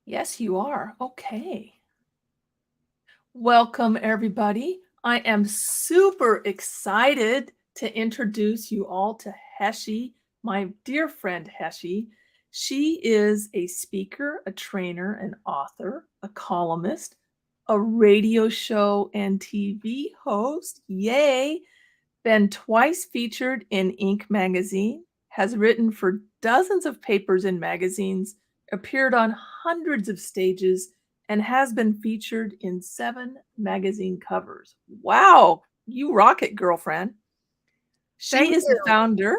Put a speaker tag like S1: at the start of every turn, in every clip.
S1: Yes, you are. Okay. Welcome, everybody. I am super excited to introduce you all to Heshie, my dear friend Heshie. She is a speaker, a trainer, an author, a columnist, a radio show and TV host. Yay! Been twice featured in Inc. magazine, has written for dozens of papers and magazines, appeared on hundreds of stages, and has been featured in 7 magazine covers. Wow, you rock it, girlfriend. She
S2: Thank
S1: is the
S2: you.
S1: founder.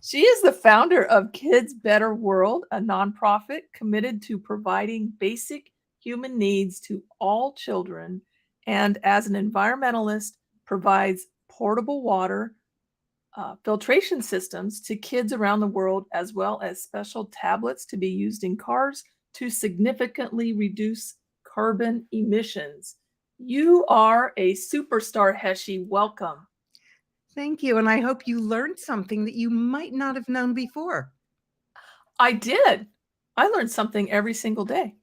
S1: She is the founder of Kids Better World, a nonprofit committed to providing basic human needs to all children, and as an environmentalist, provides portable water filtration systems to kids around the world, as well as special tablets to be used in cars to significantly reduce carbon emissions. You are a superstar, Heshie. Welcome.
S2: Thank you. And I hope you learned something that you might not have known before.
S1: I did. I learned something every single day.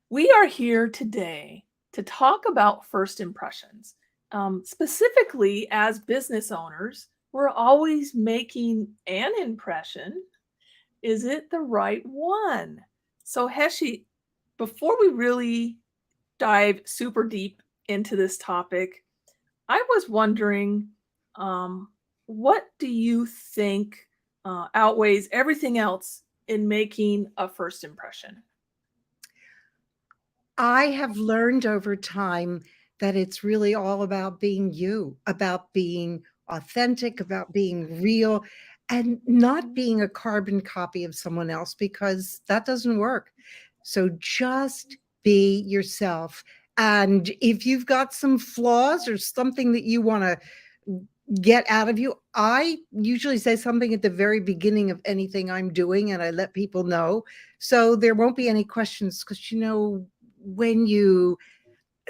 S1: We are here today to talk about first impressions. Specifically, as business owners, we're always making an impression. Is it the right one? So, Heshie, before we really dive super deep into this topic, I was wondering, um, what do you think outweighs everything else in making a first impression?
S2: I have learned over time that it's really all about being you, about being authentic, about being real, and not being a carbon copy of someone else because that doesn't work. So just be yourself. And if you've got some flaws or something that you want to get out of you, I usually say something at the very beginning of anything I'm doing and I let people know. So there won't be any questions because when you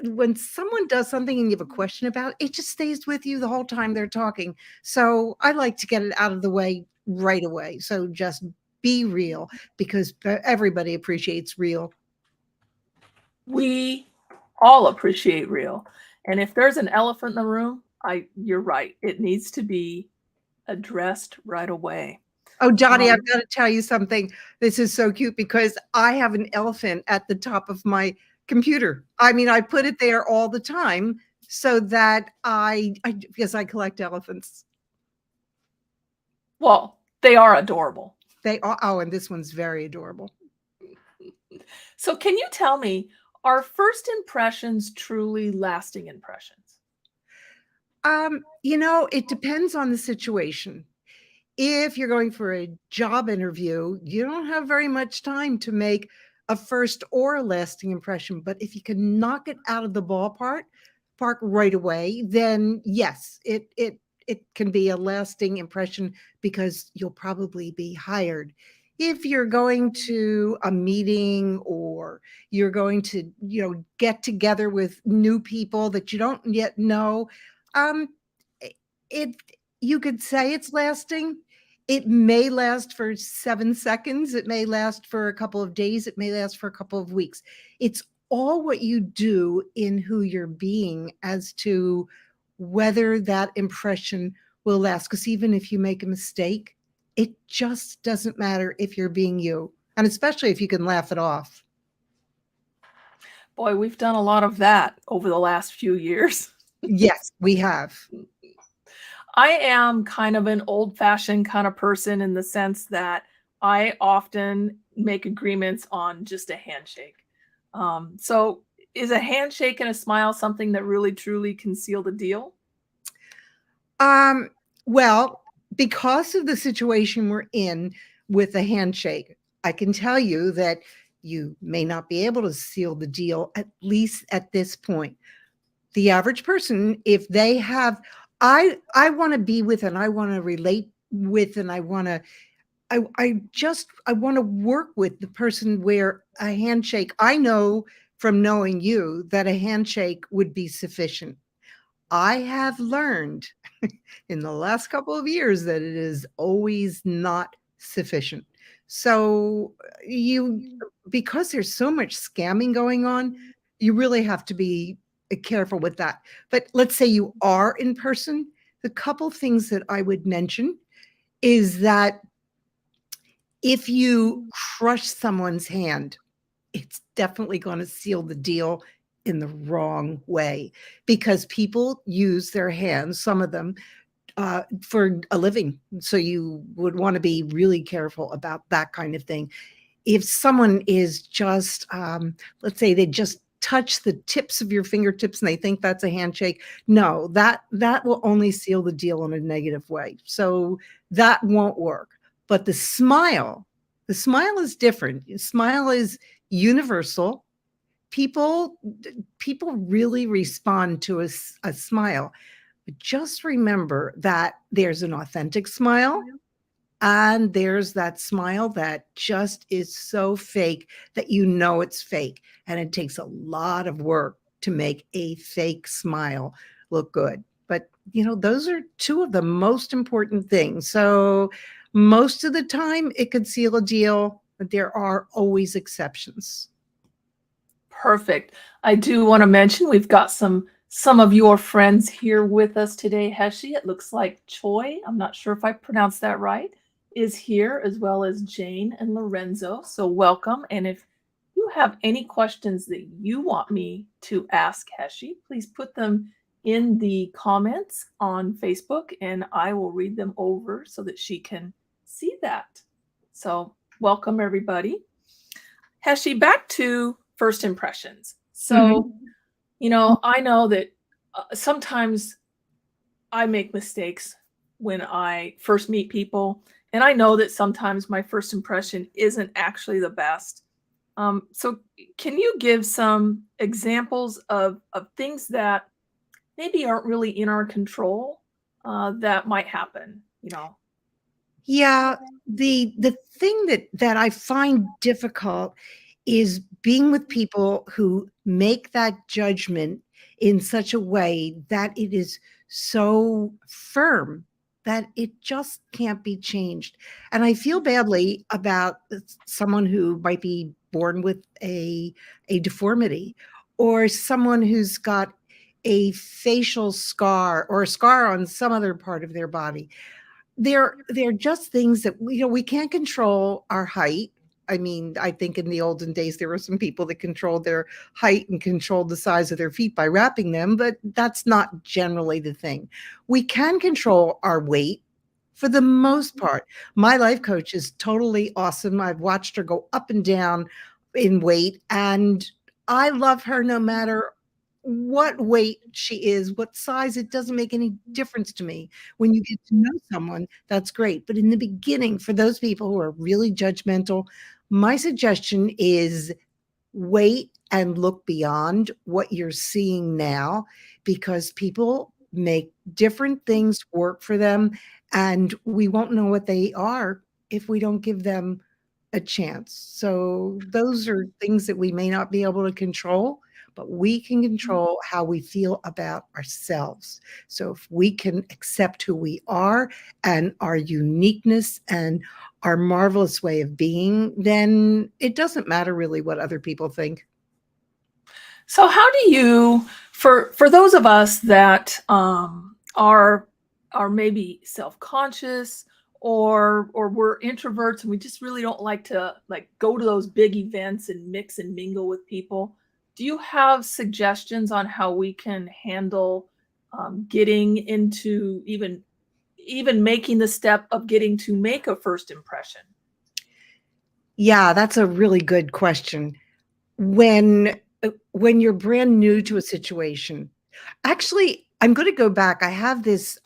S2: when someone does something and you have a question about it just stays with you the whole time they're talking. So I like to get it out of the way right away. So just be real because everybody appreciates real.
S1: We all appreciate real. And if there's an elephant in the room, you're right. It needs to be addressed right away.
S2: Oh, Dottie, I've
S1: Um,
S2: got to tell you something. This is so cute because I have an elephant at the top of my computer. I mean, I put it there all the time so that I because I collect elephants.
S1: well, they are adorable.
S2: They are, oh, and this one's very adorable.
S1: So, can you tell me, are first impressions truly lasting impressions?
S2: It depends on the situation. If you're going for a job interview, you don't have very much time to make a first or a lasting impression. But if you can knock it out of the ballpark park right away, then yes, it can be a lasting impression because you'll probably be hired. If you're going to a meeting or you're going to, get together with new people that you don't yet know, um, it you could say it's lasting. It may last for 7 seconds, it may last for a couple of days, it may last for a couple of weeks. It's all what you do in who you're being as to whether that impression will last. Because even if you make a mistake, it just doesn't matter if you're being you, and especially if you can laugh it off.
S1: Boy, we've done a lot of that over the last few years.
S2: Yes, we have.
S1: I am kind of an old fashioned kind of person in the sense that I often make agreements on just a handshake. So, is a handshake and a smile something that really truly can seal the deal?
S2: Um, well, because of the situation we're in with the handshake, I can tell you that you may not be able to seal the deal, at least at this point. The average person, if they have, I want to be with and I want to relate with and I want to work with the person where a handshake, I know from knowing you that a handshake would be sufficient. I have learned in the last couple of years that it is always not sufficient. So you because there's so much scamming going on, you really have to be careful with that. But let's say you are in person, the couple things that I would mention is that if you crush someone's hand, it's definitely going to seal the deal in the wrong way, because people use their hands, some of them, for a living. So you would want to be really careful about that kind of thing. If someone is just, let's say they just touch the tips of your fingertips and they think that's a handshake, no, that will only seal the deal in a negative way. So that won't work. But the smile is different. The smile is universal. People people really respond to a smile. But just remember that there's an authentic smile and there's that smile that just is so fake that you know it's fake. And it takes a lot of work to make a fake smile look good. But, those are two of the most important things. So most of the time it could seal a deal, but there are always exceptions.
S1: Perfect. I do want to mention we've got some of your friends here with us today, Heshie. It looks like Choi, I'm not sure if I pronounced that right, is here, as well as Jane and Lorenzo. So welcome. And if you have any questions that you want me to ask Heshie, please put them in the comments on Facebook and I will read them over so that she can see that. So welcome, everybody. Heshie, back to first impressions. So, I know that sometimes I make mistakes when I first meet people, and I know that sometimes my first impression isn't actually the best. So, can you give some examples of things that maybe aren't really in our control that might happen?
S2: Yeah, the thing that I find difficult is being with people who make that judgment in such a way that it is so firm that it just can't be changed. And I feel badly about someone who might be born with a deformity, or someone who's got a facial scar or a scar on some other part of their body. They're just things that we can't control our height. I mean, I think in the olden days there were some people that controlled their height and controlled the size of their feet by wrapping them, but that's not generally the thing. We can control our weight for the most part. My life coach is totally awesome. I've watched her go up and down in weight, and I love her no matter what weight she is, what size. It doesn't make any difference to me. When you get to know someone, that's great. But in the beginning, for those people who are really judgmental, my suggestion is wait and look beyond what you're seeing now, because people make different things work for them, and we won't know what they are if we don't give them a chance. So those are things that we may not be able to control, but we can control how we feel about ourselves. So if we can accept who we are and our uniqueness and our marvelous way of being, then it doesn't matter really what other people think.
S1: So how do you, for those of us that are maybe self-conscious, or we're introverts and we just really don't like to go to those big events and mix and mingle with people, do you have suggestions on how we can handle getting into even making the step of getting to make a first impression?
S2: Yeah, that's a really good question. When you're brand new to a situation, actually, I'm going to go back. I have this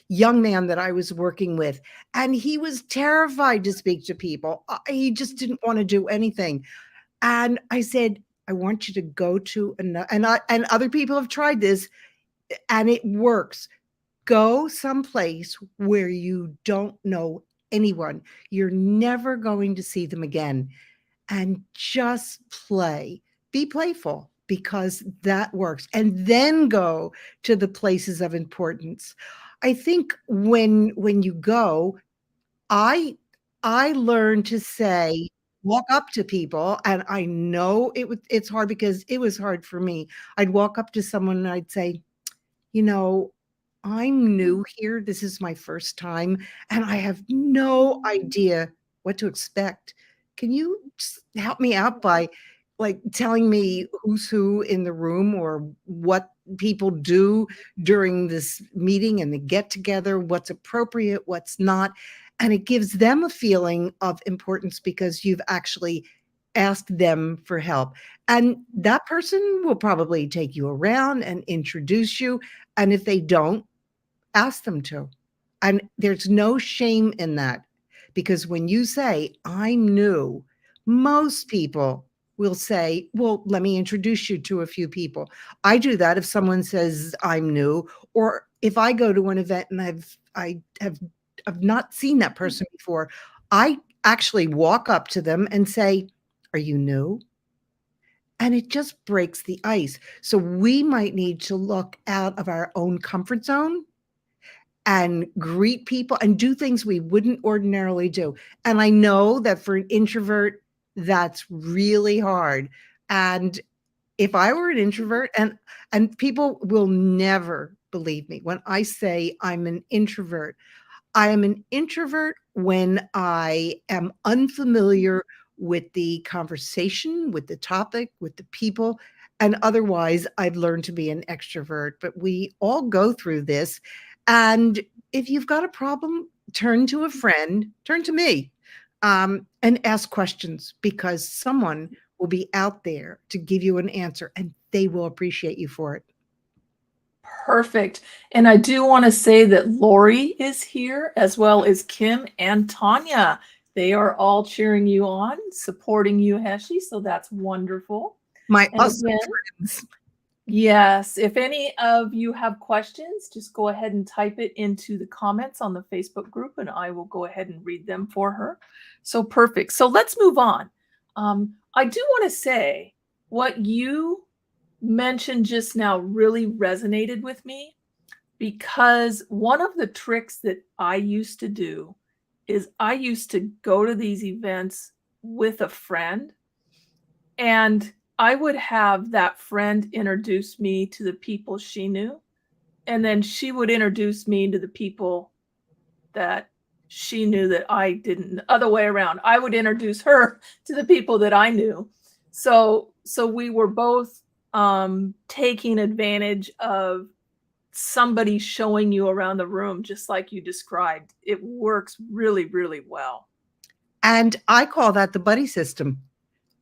S2: young man that I was working with, and he was terrified to speak to people. He just didn't want to do anything. And I said, I want you to go to another, and other people have tried this, and it works. Go someplace where you don't know anyone. You're never going to see them again, and just play. Be playful, because that works. And then go to the places of importance. I think when you go, I I learned to say walk up to people, and I know it's hard because it was hard for me. I'd walk up to someone and I'd say, you know, I'm new here. This is my first time, and I have no idea what to expect. Can you just help me out by like telling me who's who in the room or what people do during this meeting and the get together, what's appropriate, what's not? And it gives them a feeling of importance because you've actually asked them for help. And that person will probably take you around and introduce you. And if they don't, ask them to. And there's no shame in that because when you say, I'm new, most people will say, well, let me introduce you to a few people. I do that if someone says I'm new, or if I go to an event and I've not seen that person before, I actually walk up to them and say, are you new? And it just breaks the ice. So we might need to look out of our own comfort zone and greet people and do things we wouldn't ordinarily do. And I know that for an introvert, that's really hard. And if I were an introvert, and people will never believe me when I say I'm an introvert. I am an introvert when I am unfamiliar with the conversation, with the topic, with the people, and otherwise I've learned to be an extrovert. But we all go through this. And if you've got a problem, turn to a friend, turn to me, and ask questions because someone will be out there to give you an answer and they will appreciate you for it.
S1: Perfect. And I do want to say that Lori is here as well as Kim and Tanya. They are all cheering you on, supporting you, Heshie. So that's wonderful.
S2: My
S1: And
S2: awesome
S1: again,
S2: friends.
S1: yes, if any of you have questions, just go ahead and type it into the comments on the Facebook group and I will go ahead and read them for her. So perfect. So let's move on. I do want to say what you mentioned just now really resonated with me because one of the tricks that I used to do is I used to go to these events with a friend and I would have that friend introduce me to the people she knew, and then she would introduce me to the people that she knew that I didn't. Other way around. I would introduce her to the people that I knew. So we were both taking advantage of somebody showing you around the room, just like you described. It works really, really well.
S2: And I call that the buddy system.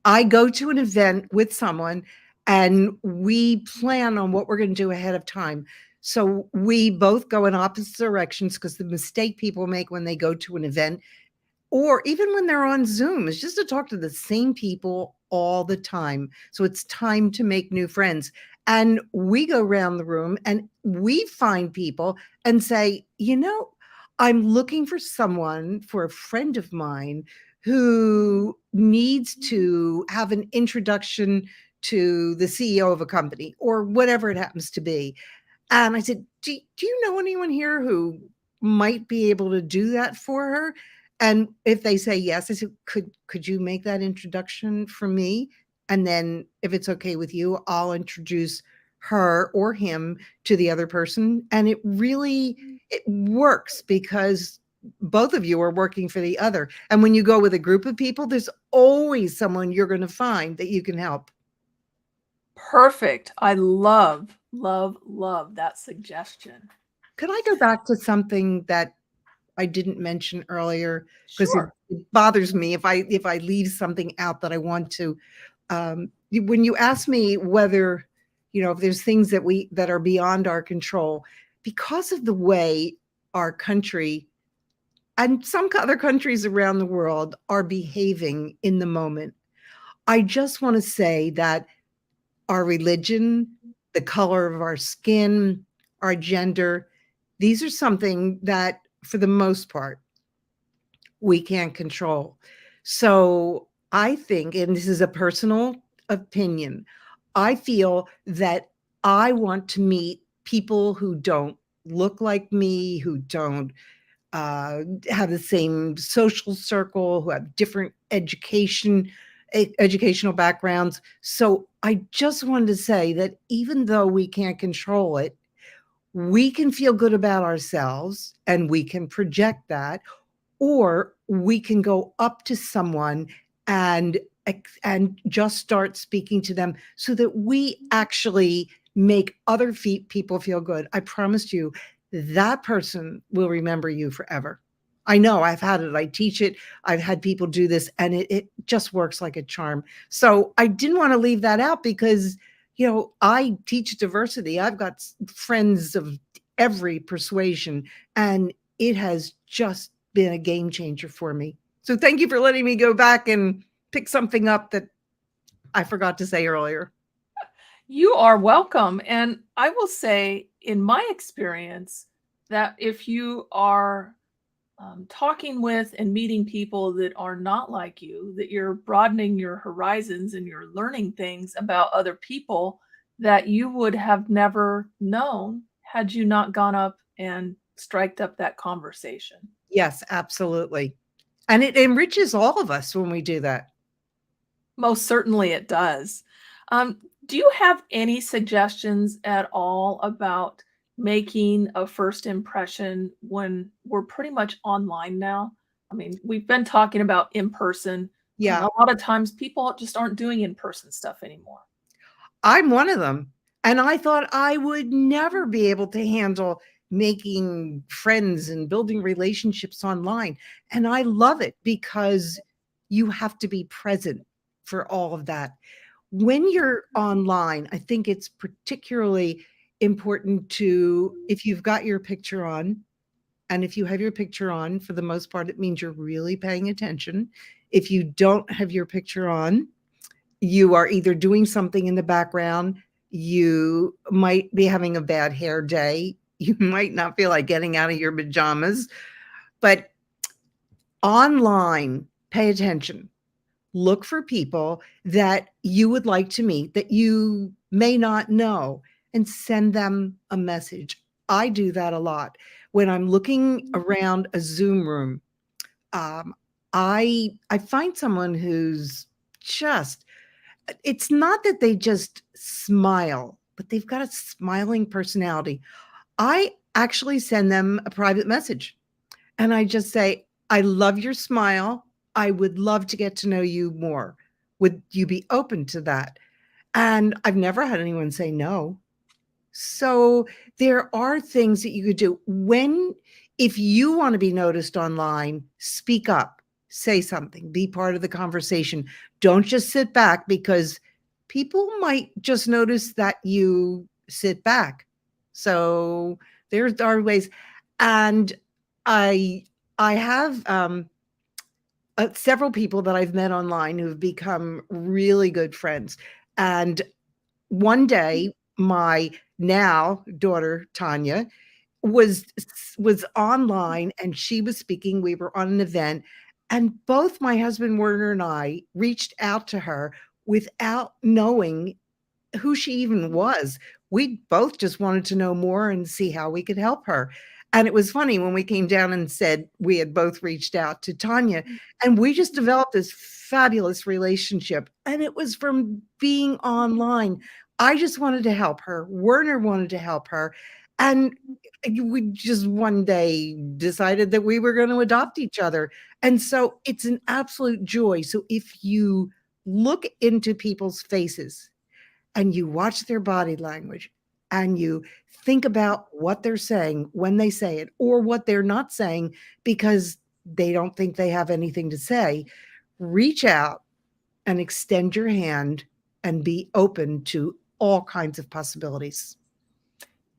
S2: I go to an event with someone and we plan on what we're going to do ahead of time. So we both go in opposite directions because the mistake people make when they go to an event or even when they're on Zoom is just to talk to the same people all the time. So it's time to make new friends. And we go around the room and we find people and say, I'm looking for someone, for a friend of mine who needs to have an introduction to the CEO of a company or whatever it happens to be. And I said, do you know anyone here who might be able to do that for her? And if they say yes, I said, could you make that introduction for me? And then if it's okay with you, I'll introduce her or him to the other person. And it works because both of you are working for the other. And when you go with a group of people, there's always someone you're going to find that you can help.
S1: Perfect. I love, love, love that suggestion.
S2: Could I go back to something that I didn't mention earlier because
S1: Sure.
S2: it bothers me if I leave something out that I want to. When you ask me whether if there's things that are beyond our control, because of the way our country and some other countries around the world are behaving in the moment, I just want to say that our religion, the color of our skin, our gender, these are something that, for the most part, we can't control. So I think, and this is a personal opinion, I feel that I want to meet people who don't look like me, who don't have the same social circle, who have different educational backgrounds. So I just wanted to say that even though we can't control it, we can feel good about ourselves and we can project that, or we can go up to someone and and just start speaking to them so that we actually make other people feel good. I promise you that person will remember you forever. I know, I've had it, I teach it, I've had people do this, and it just works like a charm. So I didn't want to leave that out because, I teach diversity. I've got friends of every persuasion, and it has just been a game changer for me. So thank you for letting me go back and pick something up that I forgot to say earlier.
S1: You are welcome. And I will say, in my experience, that if you are talking with and meeting people that are not like you, that you're broadening your horizons and you're learning things about other people that you would have never known had you not gone up and striked up that conversation.
S2: Yes, absolutely. And it enriches all of us when we do that.
S1: Most certainly it does. Um, do you have any suggestions at all about making a first impression when we're pretty much online now? I mean, we've been talking about in person.
S2: Yeah,
S1: A lot of times people just aren't doing in person stuff anymore.
S2: I'm one of them. And I thought I would never be able to handle making friends and building relationships online. And I love it because you have to be present for all of that. When you're online, I think it's particularly important to, if you've got your picture on, and if you have your picture on, for the most part, it means you're really paying attention. If you don't have your picture on, you are either doing something in the background, you might be having a bad hair day, you might not feel like getting out of your pajamas, but online, pay attention. Look for people that you would like to meet that you may not know and send them a message. I do that a lot. When I'm looking around a Zoom room, um, I find someone who's just, it's not that they just smile, but they've got a smiling personality. I actually send them a private message and I just say, I love your smile. I would love to get to know you more. Would you be open to that? And I've never had anyone say no. So there are things that you could do if you want to be noticed online, speak up, say something, be part of the conversation. Don't just sit back because people might just notice that you sit back. So there are ways. And I, I have several people that I've met online who've become really good friends. And one day, my now daughter Tanya was was online and she was speaking. We were on an event, and both my husband Werner and I reached out to her without knowing who she even was. We both just wanted to know more and see how we could help her. And it was funny when we came down and said we had both reached out to Tanya, and we just developed this fabulous relationship. And it was from being online. I just wanted to help her. Werner wanted to help her. And we just one day decided that we were going to adopt each other. And so it's an absolute joy. So if you look into people's faces and you watch their body language and you think about what they're saying when they say it or what they're not saying because they don't think they have anything to say, reach out and extend your hand and be open to all kinds of possibilities.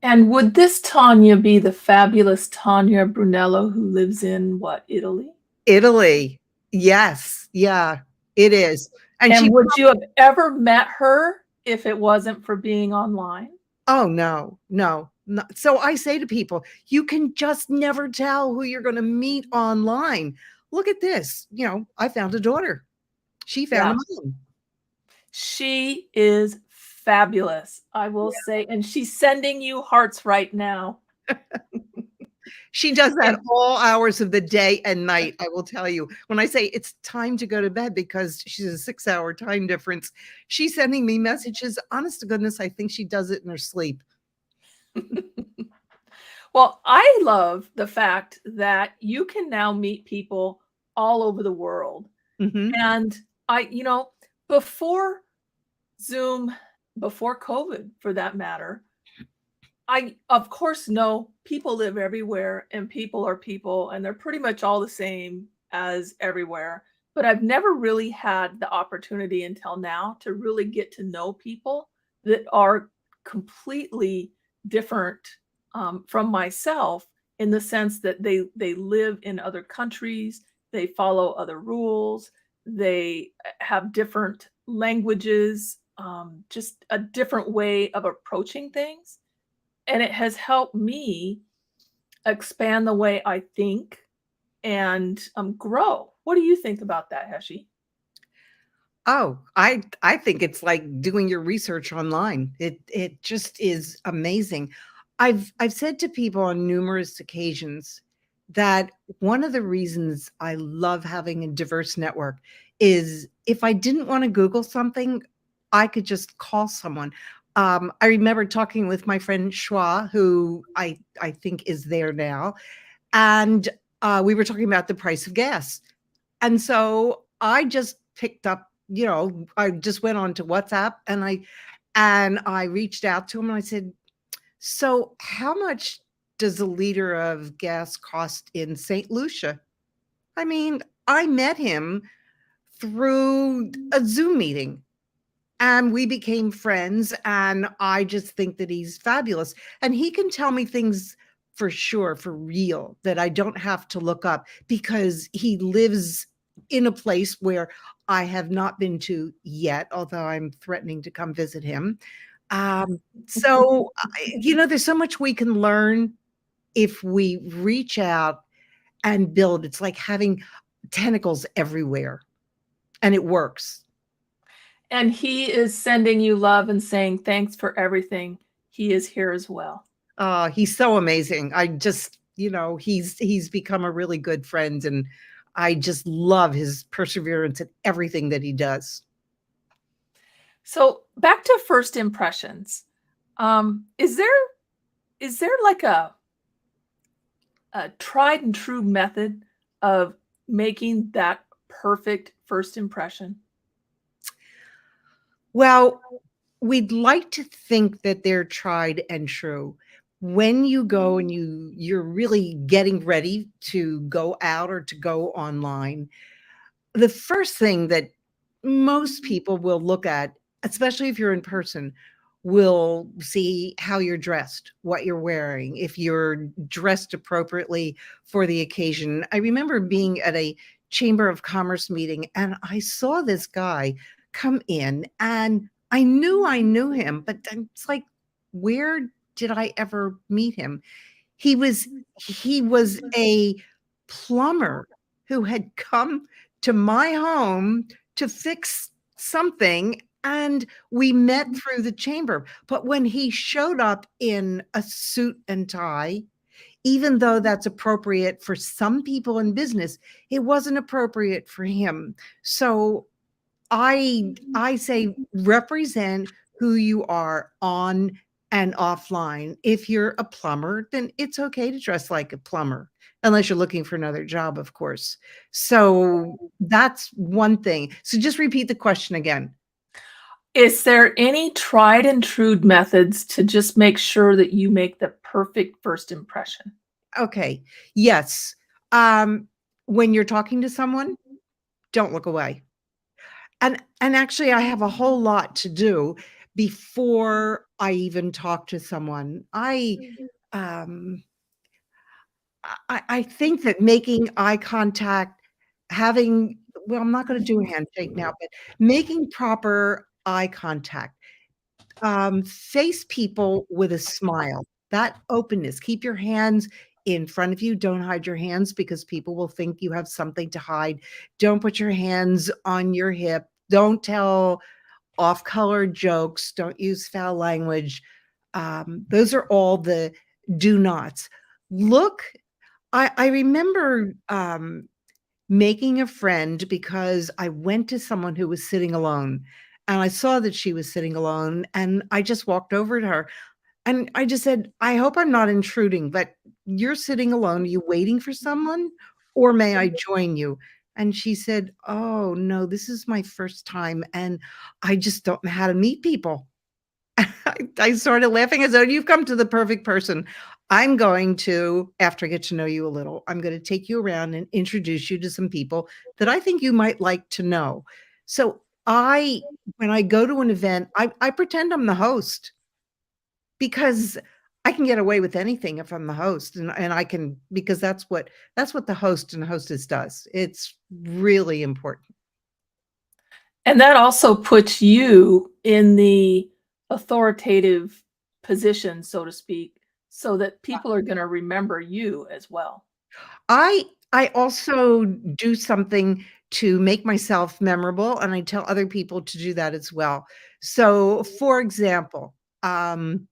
S1: And would this Tanya be the fabulous Tanya Brunello who lives in what, Italy?
S2: Italy. Yes. Yeah, it is. And
S1: And
S2: she,
S1: would you have ever met her if it wasn't for being online?
S2: oh, no, no, no. So I say to people, you can just never tell who you're going to meet online. Look at this. I found a daughter. She found
S1: Yeah.
S2: a mom.
S1: She is fabulous, I will say, and she's sending you hearts right now.
S2: She does that
S1: And
S2: all hours of the day and night, I will tell you. When I say it's time to go to bed because she's a 6-hour time difference, she's sending me messages. Honest to goodness, I think she does it in her sleep.
S1: well, I love the fact that you can now meet people all over the world.
S2: Mhm.
S1: And before Zoom, before COVID for that matter, I, of course, know people live everywhere and people are people and they're pretty much all the same as everywhere. But I've never really had the opportunity until now to really get to know people that are completely different from myself in the sense that they live in other countries, they follow other rules, they have different languages, just a different way of approaching things, and it has helped me expand the way I think and, grow. What do you think about that, Heshie?
S2: Oh, I think it's like doing your research online. It just is amazing. I've said to people on numerous occasions that one of the reasons I love having a diverse network is if I didn't want to Google something, I could just call someone. I remember talking with my friend Schwa, who I think is there now, and we were talking about the price of gas. And so I just picked up, I just went on to WhatsApp and I reached out to him and I said, "So how much does a liter of gas cost in St. Lucia?" I mean, I met him through a Zoom meeting and we became friends, and I just think that he's fabulous, and he can tell me things for sure, for real, that I don't have to look up because he lives in a place where I have not been to yet, although I'm threatening to come visit him. So there's so much we can learn if we reach out and build. It's like having tentacles everywhere, and it works.
S1: And he is sending you love and saying, "Thanks for everything." He is here as well.
S2: He's so amazing. I just, he's become a really good friend, and I just love his perseverance in everything that he does.
S1: So, back to first impressions. Is there like a tried and true method of making that perfect first impression?
S2: Well, we'd like to think that they're tried and true. When you go and you're really getting ready to go out or to go online, the first thing that most people will look at, especially if you're in person, will see how you're dressed, what you're wearing, if you're dressed appropriately for the occasion. I remember being at a Chamber of Commerce meeting and I saw this guy come in and I knew him, but it's like, where did I ever meet him? He was he was a plumber who had come to my home to fix something, and we met through the chamber. But when he showed up in a suit and tie, even though that's appropriate for some people in business, it wasn't appropriate for him. So I say represent who you are on and offline. If you're a plumber, then it's okay to dress like a plumber, unless you're looking for another job, of course. So that's one thing. So just repeat the question again.
S1: Is there any tried and true methods to just make sure that you make the perfect first impression?
S2: Okay. Yes. Um, when you're talking to someone, don't look away. And actually I have a whole lot to do before I even talk to someone. Um I think that making eye contact, having well, I'm not gonna do a handshake now, but making proper eye contact, face people with a smile, that openness. Keep your hands in front of you. Don't hide your hands because people will think you have something to hide. Don't put your hands on your hip. Don't tell off-color jokes. Don't use foul language. Those are all the do nots. Look I remember, making a friend because I went to someone who was sitting alone, and I saw that she was sitting alone, and I just walked over to her, and I just said, "I hope I'm not intruding, but you're sitting alone. Are you waiting for someone, or may I join you?" And she said, "Oh, no, this is my first time, and I just don't know how to meet people." I started laughing. I said, "You've come to the perfect person. I'm going to, after I get to know you a little, I'm gonna take you around and introduce you to some people that I think you might like to know." So I when I go to an event, I pretend I'm the host because I can get away with anything if I'm the host, and I can because that's what the host and hostess does. It's really important.
S1: And that also puts you in the authoritative position, so to speak, so that people are gonna remember you as well.
S2: I I also do something to make myself memorable, and I tell other people to do that as well. So, for example, um,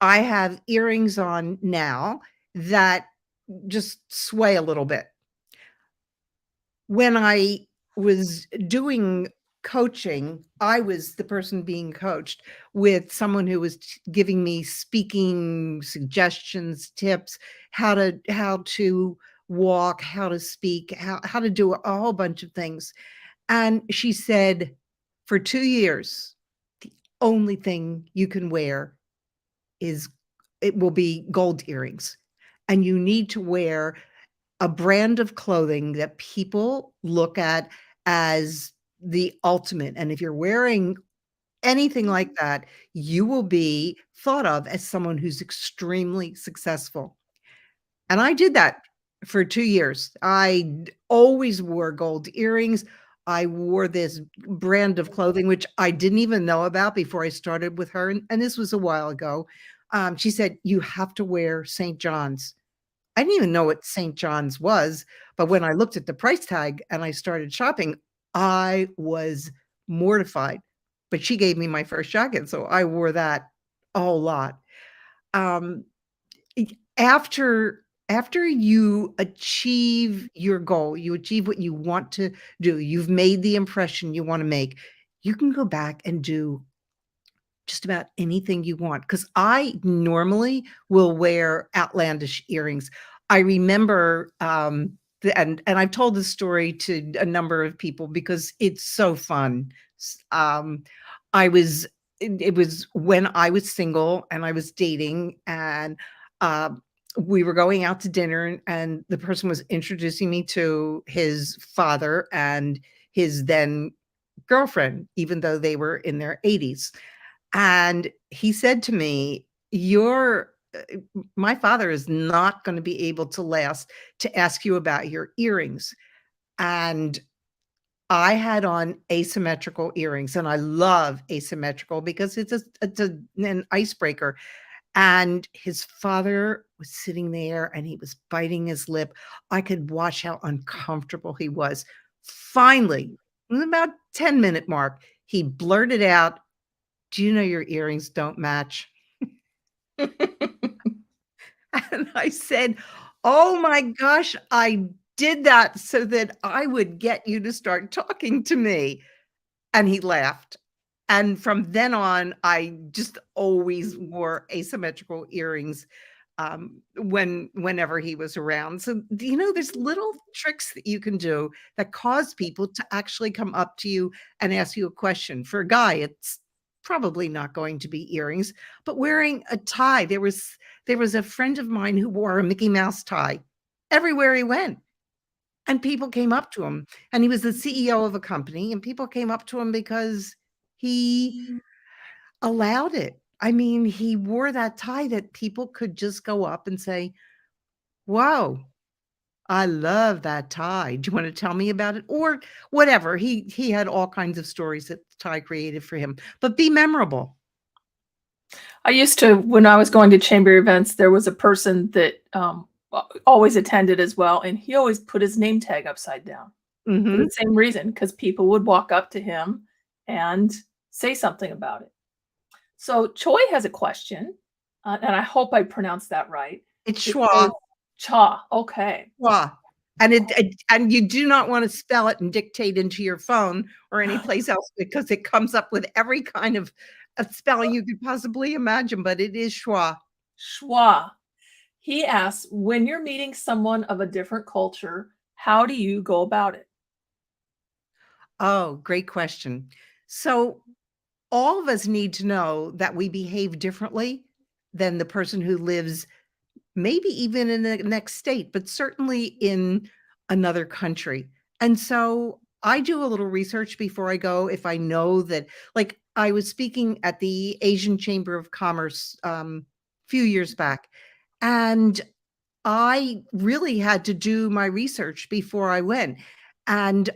S2: I have earrings on now that just sway a little bit. When I was doing coaching, I was the person being coached with someone who was giving me speaking suggestions, tips, how to walk, how to speak, how to do a whole bunch of things. And she said, for 2 years, the only thing you can wear is it will be gold earrings. And you need to wear a brand of clothing that people look at as the ultimate, and if you're wearing anything like that, you will be thought of as someone who's extremely successful. And I did that for 2 years. Always wore gold earrings. I wore this brand of clothing, which I didn't even know about before I started with her, and this was a while ago. She said, "You have to wear St. John's." I didn't even know what St. John's was, but when I looked at the price tag and I started shopping, I was mortified. But she gave me my first jacket, so I wore that a whole lot. Um, e after you achieve your goal, you achieve what you want to do, you've made the impression you wanna make, you can go back and do just about anything you want, because I normally will wear outlandish earrings. I remember, and I've told this story to a number of people because it's so fun. I was it was when I was single and I was dating, and, we were going out to dinner, and the person was introducing me to his father and his then girlfriend, even though they were in their 80s. And he said to me, "Your my father is not gonna be able to last to ask you about your earrings." And I had on asymmetrical earrings, and I love asymmetrical because an icebreaker. And his father was sitting there, and he was biting his lip. I could watch how uncomfortable he was. Finally, in about 10-minute mark, he blurted out, "Do you know your earrings don't match?" And I said, "Oh my gosh, I did that so that I would get you to start talking to me." And he laughed. And from then on, I just always wore asymmetrical earrings, whenever he was around. So, there's little tricks that you can do that cause people to actually come up to you and ask you a question. For a guy, it's probably not going to be earrings, but wearing a tie. There was a friend of mine who wore a Mickey Mouse tie everywhere he went. And people came up to him, and he was the CEO of a company, and people came up to him because he allowed it. I mean, he wore that tie that people could just go up and say, "Wow, I love that tie. Do you wanna tell me about it?" Or whatever. He had all kinds of stories that the tie created for him, but be memorable.
S1: I used to when I was going to chamber events, there was a person that, always attended as well, and he always put his name tag upside down for the
S2: Mhm.
S1: same reason, because people would walk up to him and say something about it. So Choi has a question, and I hope I pronounced that right.
S2: It's
S1: It says,
S2: schwa.
S1: Cha. Okay.
S2: Schwa. And you do not want to spell it and dictate into your phone or any place else because it comes up with every kind of spelling you could possibly imagine, but it is schwa.
S1: Schwa. He asks, when you're meeting someone of a different culture, how do you go about it?
S2: Oh, great question. So all of us need to know that we behave differently than the person who lives maybe even in the next state, but certainly in another country. And so I do a little research before I go if I know that, like, I was speaking at the Asian Chamber of Commerce few years back, and I really had to do my research before I went. And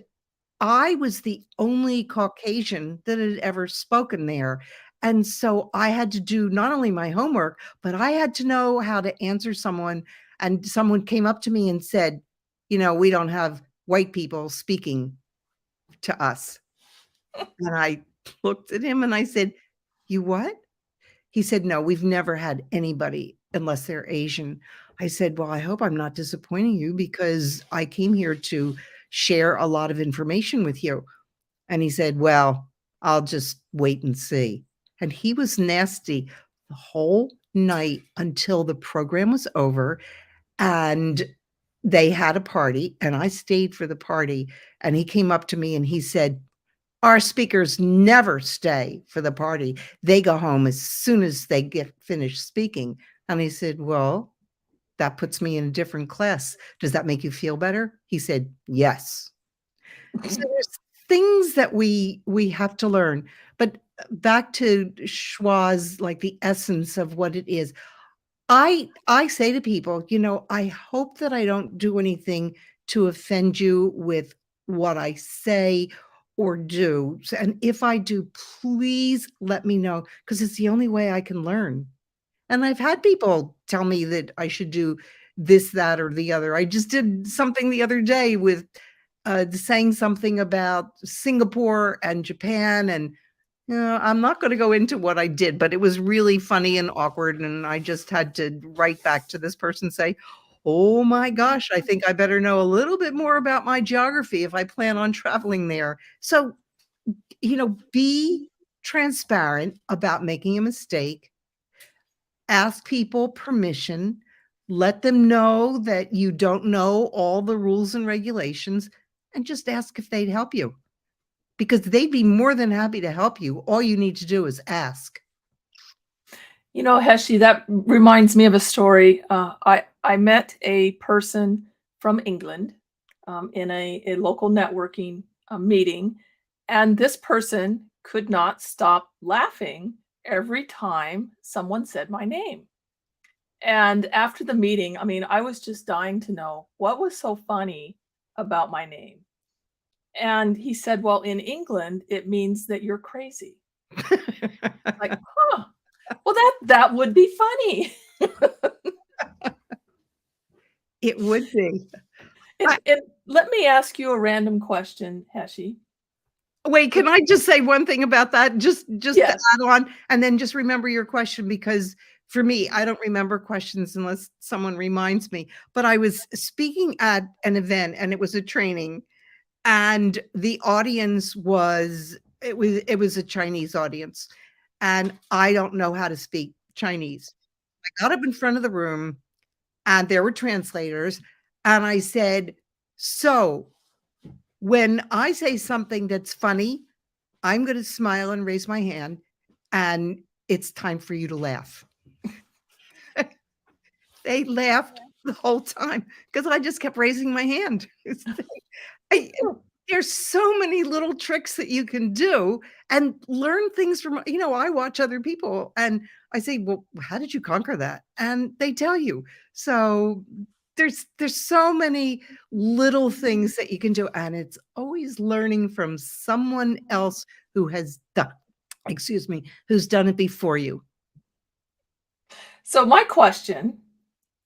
S2: I was the only Caucasian that had ever spoken there. And so I had to do not only my homework, but I had to know how to answer someone. And someone came up to me and said, we don't have white people speaking to us. And I looked at him and I said, "You what?" He said, "No, we've never had anybody unless they're Asian." I said, "Well, I hope I'm not disappointing you because I came here to share a lot of information with you." And he said, "Well, I'll just wait and see." And he was nasty the whole night until the program was over and they had a party, and I stayed for the party. And he came up to me and he said, "Our speakers never stay for the party. They go home as soon as they get finished speaking." And I said, "Well, that puts me in a different class. Does that make you feel better?" He said, "Yes." So there's things that we have to learn. But back to schwa's, like the essence of what it is. I say to people, I hope that I don't do anything to offend you with what I say or do. And if I do, please let me know because it's the only way I can learn. And I've had people tell me that I should do this, that, or the other. I just did something the other day with saying something about Singapore and Japan. And I'm not going to go into what I did, but it was really funny and awkward. And I just had to write back to this person, say, "Oh my gosh, I think I better know a little bit more about my geography if I plan on traveling there." So, be transparent about making a mistake. Ask people permission, let them know that you don't know all the rules and regulations, and just ask if they'd help you, because they'd be more than happy to help you. All you need to do is ask.
S1: Heshie, that reminds me of a story. I met a person from England in a local networking meeting, and this person could not stop laughing every time someone said my name. And after the meeting, I mean, I was just dying to know what was so funny about my name. And he said, "Well, in England, it means that you're crazy." Like, huh. Well, that would be funny.
S2: It would be. I
S1: And let me ask you a random question, Heshie.
S2: Wait, can I just say one thing about that? Just to
S1: Yes.
S2: add on, and then just remember your question, because for me, I don't remember questions unless someone reminds me. But I was speaking at an event, and it was a training, and the audience was a Chinese audience, and I don't know how to speak Chinese. I got up in front of the room, and there were translators, and I said, "So, when I say something that's funny, I'm gonna smile and raise my hand, and it's time for you to laugh." They laughed the whole time because I just kept raising my hand. I There's so many little tricks that you can do and learn things from, I watch other people and I say, "Well, how did you conquer that?" And they tell you. So there's so many little things that you can do, and it's always learning from someone else who has done, excuse me, who's done it before you.
S1: So my question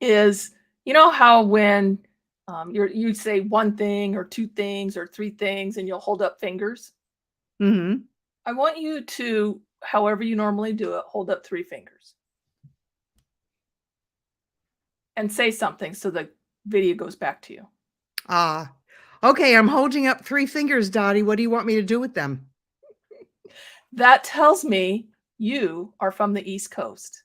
S1: is, you know how when you say one thing or two things or three things and you'll hold up fingers?
S2: Mhm.
S1: I want you to, however you normally do it, hold up three fingers. and say something so the video goes back to you.
S2: Ah, okay. I'm holding up 3 fingers, Dottie. What do you want me to do with them?
S1: That tells me you are from the East Coast.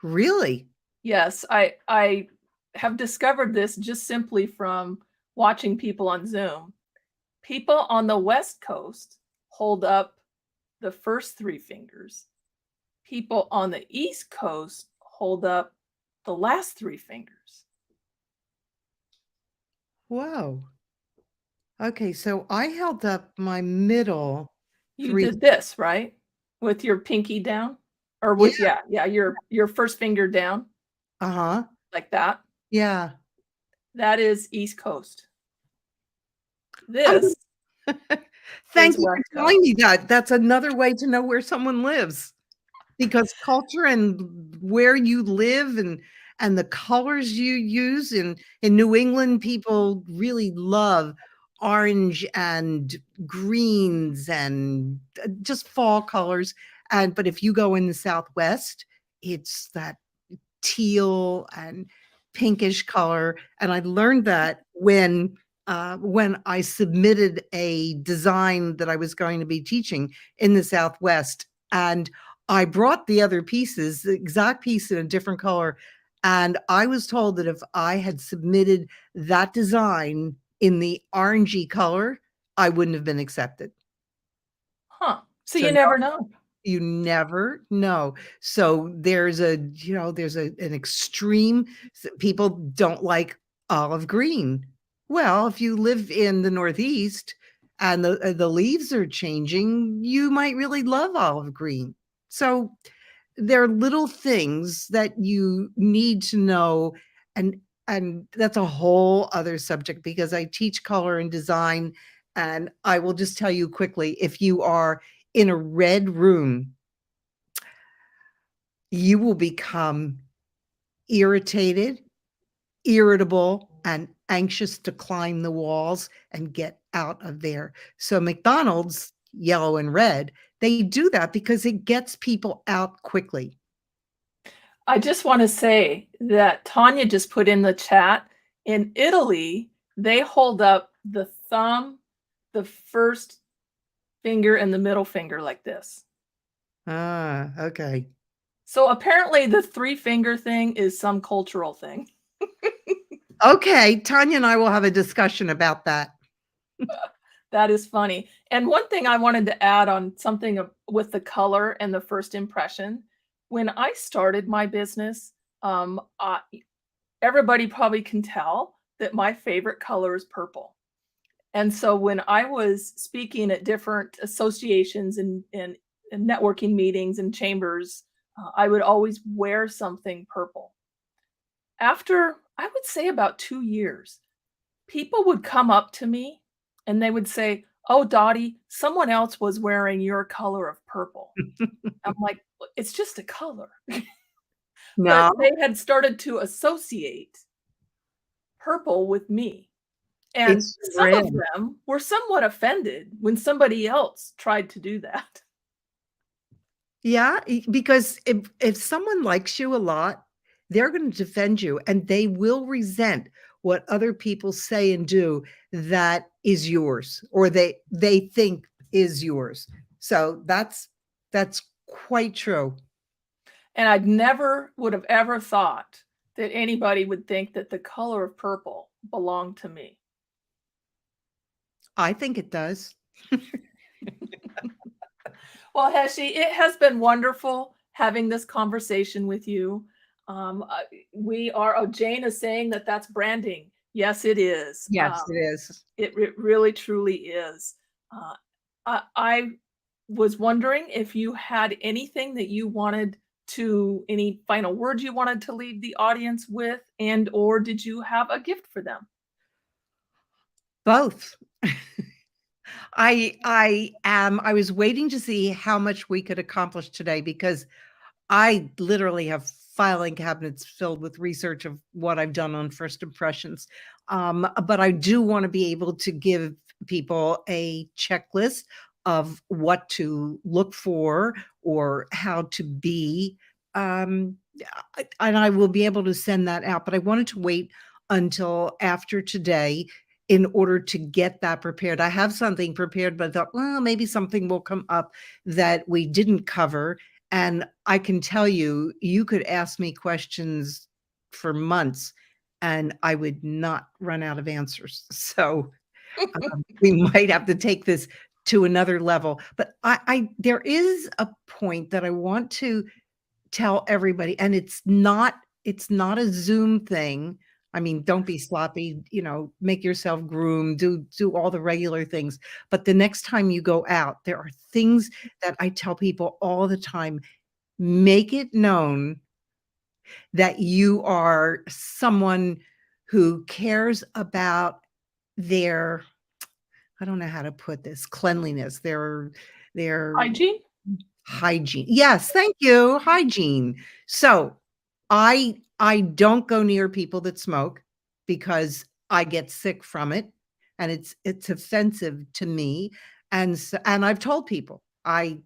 S2: Really?
S1: Yes, I have discovered this just simply from watching people on Zoom. People on the West Coast hold up the first 3 fingers. People on the East Coast hold up the last 3 fingers.
S2: Whoa. Okay, so I held up my middle
S1: You
S2: 3.
S1: did this, right? With your pinky down? Or
S2: Yeah.
S1: with your first finger down
S2: Uh-huh.
S1: like that.
S2: Yeah.
S1: That is East Coast.
S2: Oh,
S1: This
S2: thank
S1: is
S2: you
S1: West
S2: for telling
S1: Coast.
S2: me that. That's another way to know where someone lives. Because culture and where you live and the colors you use in New England, people really love orange and greens and just fall colors. And but if you go in the Southwest, it's that teal and pinkish color. And I learned that when I submitted a design that I was going to be teaching in the Southwest. And I brought the other pieces, the exact piece in a different color. And I was told that if I had submitted that design in the orangey color, I wouldn't have been accepted.
S1: Huh. So
S2: So
S1: you never know.
S2: you never know. So there's an extreme. People don't like olive green. Well, if you live in the Northeast and the leaves are changing, you might really love olive green. So there are little things that you need to know, and that's a whole other subject because I teach color and design. And I will just tell you quickly, if you are in a red room, you will become irritated, irritable, and anxious to climb the walls and get out of there. So McDonald's, yellow and red, they do that because it gets people out quickly.
S1: I just want to say that Tanya just put in the chat, in Italy, they hold up the thumb, the first finger, and the middle finger like this.
S2: Ah, okay.
S1: So apparently the 3 finger thing is some cultural thing.
S2: Okay, Tanya and I will have a discussion about that.
S1: That is funny. And one thing I wanted to add on something with the color and the first impression. When I started my business, everybody probably can tell that my favorite color is purple. And so when I was speaking at different associations and networking meetings and chambers, I would always wear something purple. After, I would say about 2 years, people would come up to me and they would say, "Oh, Dottie, someone else was wearing your color of purple." I'm like, "It's just a color." But
S2: No,
S1: they had started to associate purple with me. And
S2: it's
S1: some of
S2: red.
S1: them were somewhat offended when somebody else tried to do that.
S2: Yeah, because if someone likes you a lot, they're going to defend you and they will resent what other people say and do that is yours or they think is yours. So that's quite true.
S1: And I'd never would have ever thought that anybody would think that the color of purple belonged to me.
S2: I think it does.
S1: Well, Heshie, it has been wonderful having this conversation with you. We are, oh, Jane is saying that that's branding. Yes, it is.
S2: Yes, it is.
S1: It really, truly is. Uh, I was wondering if you had anything that you wanted to, any final words you wanted to leave the audience with, and or did you have a gift for them?
S2: Both. I was waiting to see how much we could accomplish today because I literally have filing cabinets filled with research of what I've done on first impressions. But I do want to be able to give people a checklist of what to look for or how to be and I will be able to send that out, but I wanted to wait until after today in order to get that prepared. I have something prepared, but I thought, well, maybe something will come up that we didn't cover. And I can tell you, you could ask me questions for months and I would not run out of answers. So we might have to take this to another level. But there is a point that I want to tell everybody, and it's not a Zoom thing. I mean, don't be sloppy, make yourself groom, do all the regular things. But the next time you go out, there are things that I tell people all the time. Make it known that you are someone who cares about their, I don't know how to put this, cleanliness, their
S1: Hygiene?
S2: hygiene. Yes, thank you. Hygiene. So I don't go near people that smoke because I get sick from it and it's offensive to me. And I've told people. I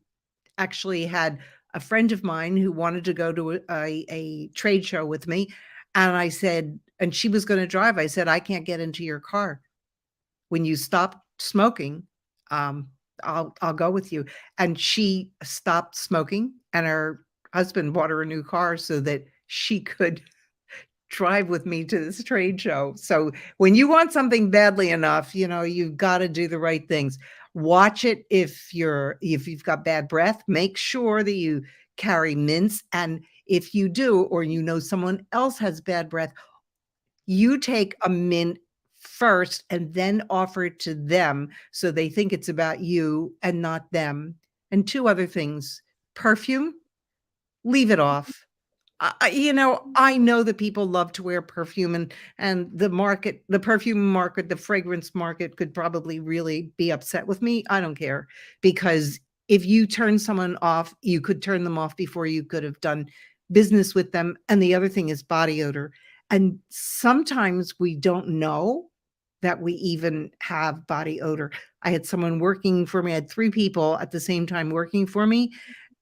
S2: actually had a friend of mine who wanted to go to a trade show with me, and I said, and she was going to drive. I said, I can't get into your car. When you stop smoking, um, I'll go with you. And she stopped smoking, and her husband bought her a new car so that she could drive with me to this trade show. So when you want something badly enough, you've got to do the right things. Watch it if you've got bad breath, make sure that you carry mints. And if you do, or someone else has bad breath, you take a mint first and then offer it to them so they think it's about you and not them. And two other things: perfume, leave it off. I know that people love to wear perfume, and the perfume market, the fragrance market could probably really be upset with me. I don't care, because if you turn someone off, you could turn them off before you could have done business with them. And the other thing is body odor. And sometimes we don't know that we even have body odor. I had someone working for me. I had 3 people at the same time working for me,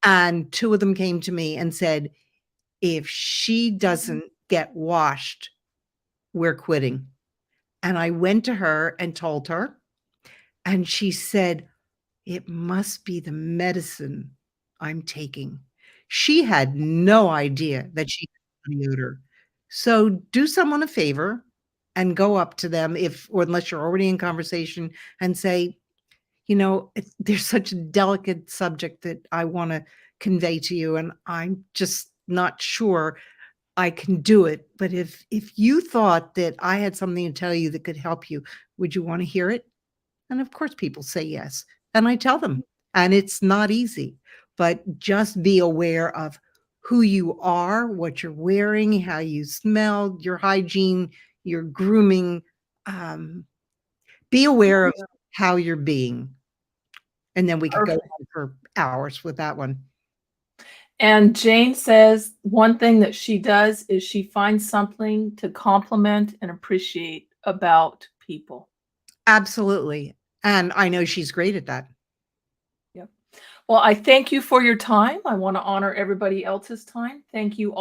S2: and 2 of them came to me and said, if she doesn't get washed, we're quitting. And I went to her and told her, and she said, it must be the medicine I'm taking. She had no idea that she had body odor. So do someone a favor and go up to them, or unless you're already in conversation, and say, there's such a delicate subject that I want to convey to you, and I'm just not sure I can do it. But if you thought that I had something to tell you that could help you, would you want to hear it? And of course, people say yes. And I tell them, and it's not easy, but just be aware of who you are, what you're wearing, how you smell, your hygiene, your grooming. Be aware of how you're being. And then we could go on for hours with that one.
S1: And Jane says one thing that she does is she finds something to compliment and appreciate about people.
S2: Absolutely. And I know she's great at that.
S1: Yep. Well, I thank you for your time. I want to honor everybody else's time. Thank you all.